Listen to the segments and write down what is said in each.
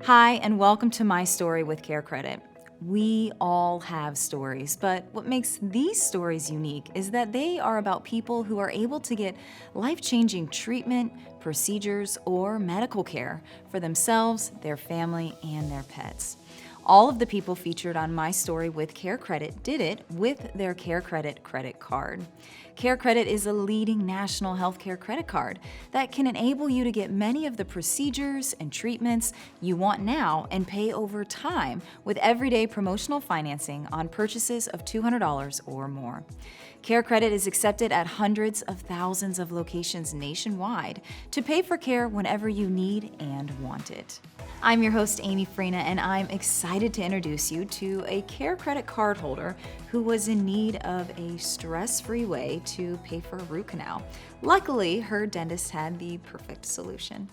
Hi, and welcome to My Story with CareCredit. We all have stories, but what makes these stories unique is that they are about people who are able to get life-changing treatment, procedures, or medical care for themselves, their family, and their pets. All of the people featured on My Story with CareCredit did it with their CareCredit credit card. CareCredit is a leading national healthcare credit card that can enable you to get many of the procedures and treatments you want now and pay over time with everyday promotional financing on purchases of $200 or more. CareCredit is accepted at hundreds of thousands of locations nationwide to pay for care whenever you need and want it. I'm your host, Amy Freena, and I'm excited to introduce you to a CareCredit cardholder who was in need of a stress-free way to pay for a root canal. Luckily, her dentist had the perfect solution.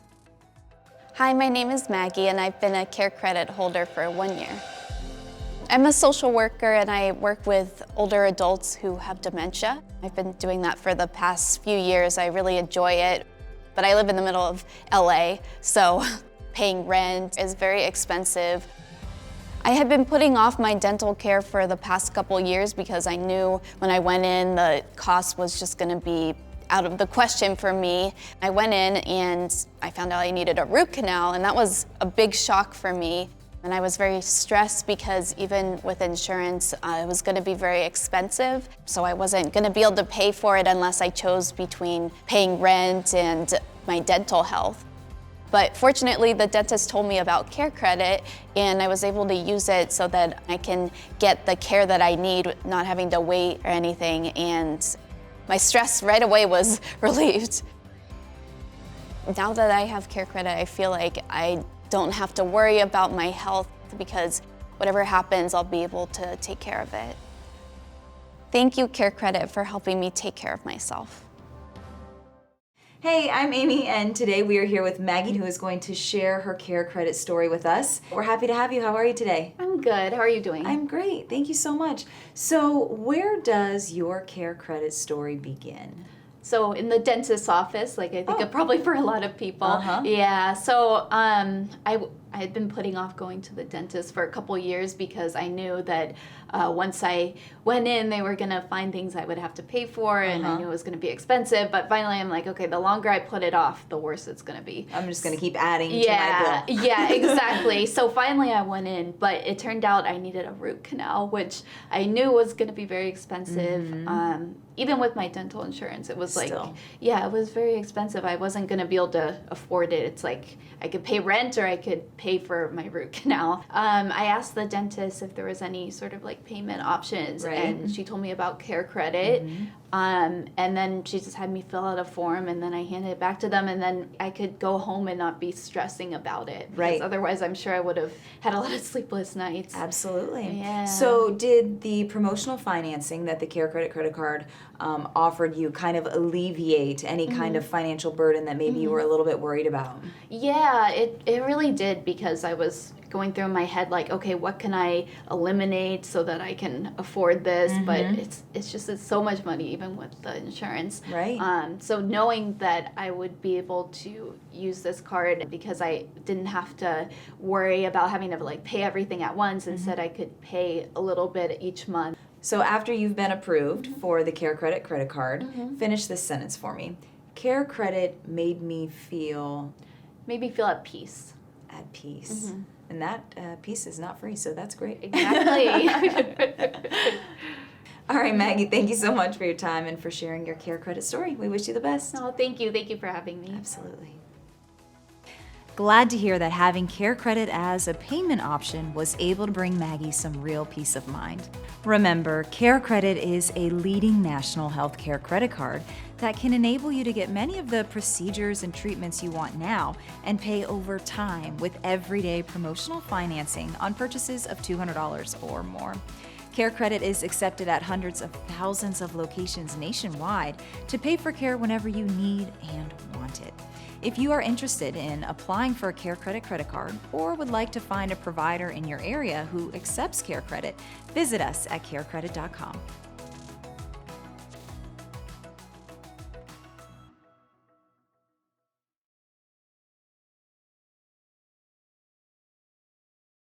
Hi, my name is Maggie, and I've been a CareCredit holder for 1 year. I'm a social worker, and I work with older adults who have dementia. I've been doing that for the past few years. I really enjoy it, but I live in the middle of LA, so paying rent is very expensive. I had been putting off my dental care for the past couple years because I knew when I went in the cost was just going to be out of the question for me. I went in and I found out I needed a root canal, and that was a big shock for me. And I was very stressed because even with insurance, it was going to be very expensive. So I wasn't going to be able to pay for it unless I chose between paying rent and my dental health. But fortunately, the dentist told me about CareCredit, and I was able to use it so that I can get the care that I need, not having to wait or anything, and my stress right away was relieved. Now that I have CareCredit, I feel like I don't have to worry about my health because whatever happens, I'll be able to take care of it. Thank you, CareCredit, for helping me take care of myself. Hey, I'm Amy, and today we are here with Maggie, who is going to share her CareCredit story with us. We're happy to have you. How are you today? I'm good. How are you doing? I'm great. Thank you so much. So, where does your CareCredit story begin? So in the dentist's office, like I think probably for a lot of people. Yeah. So I had been putting off going to the dentist for a couple years because I knew that once I went in, they were gonna find things I would have to pay for, and I knew it was gonna be expensive. But finally, I'm like, okay, the longer I put it off, the worse it's gonna be. I'm just gonna keep adding to my bill. Yeah, exactly. So finally, I went in, but it turned out I needed a root canal, which I knew was gonna be very expensive. Even with my dental insurance, it was like, yeah, it was very expensive. I wasn't going to be able to afford it. It's like I could pay rent or I could pay for my root canal. I asked the dentist if there was any sort of like payment options, and she told me about CareCredit. And then she just had me fill out a form, and then I handed it back to them, and then I could go home and not be stressing about it. Because otherwise, I'm sure I would have had a lot of sleepless nights. Absolutely. Yeah. So did the promotional financing that the CareCredit credit card offered you kind of alleviate any kind of financial burden that maybe you were a little bit worried about? Yeah, it really did, because I was going through in my head like, okay, what can I eliminate so that I can afford this? But it's so much money even with the insurance. So knowing that I would be able to use this card because I didn't have to worry about having to like pay everything at once, instead I could pay a little bit each month. So after you've been approved for the CareCredit credit card, finish this sentence for me. CareCredit made me feel at peace. At peace. And that peace is not free, so that's great. Exactly. All right, Maggie, thank you so much for your time and for sharing your CareCredit story. We wish you the best. Oh, thank you. Thank you for having me. Absolutely. Glad to hear that having CareCredit as a payment option was able to bring Maggie some real peace of mind. Remember, CareCredit is a leading national healthcare credit card that can enable you to get many of the procedures and treatments you want now and pay over time with everyday promotional financing on purchases of $200 or more. CareCredit is accepted at hundreds of thousands of locations nationwide to pay for care whenever you need and want it. If you are interested in applying for a CareCredit credit card or would like to find a provider in your area who accepts CareCredit, visit us at carecredit.com.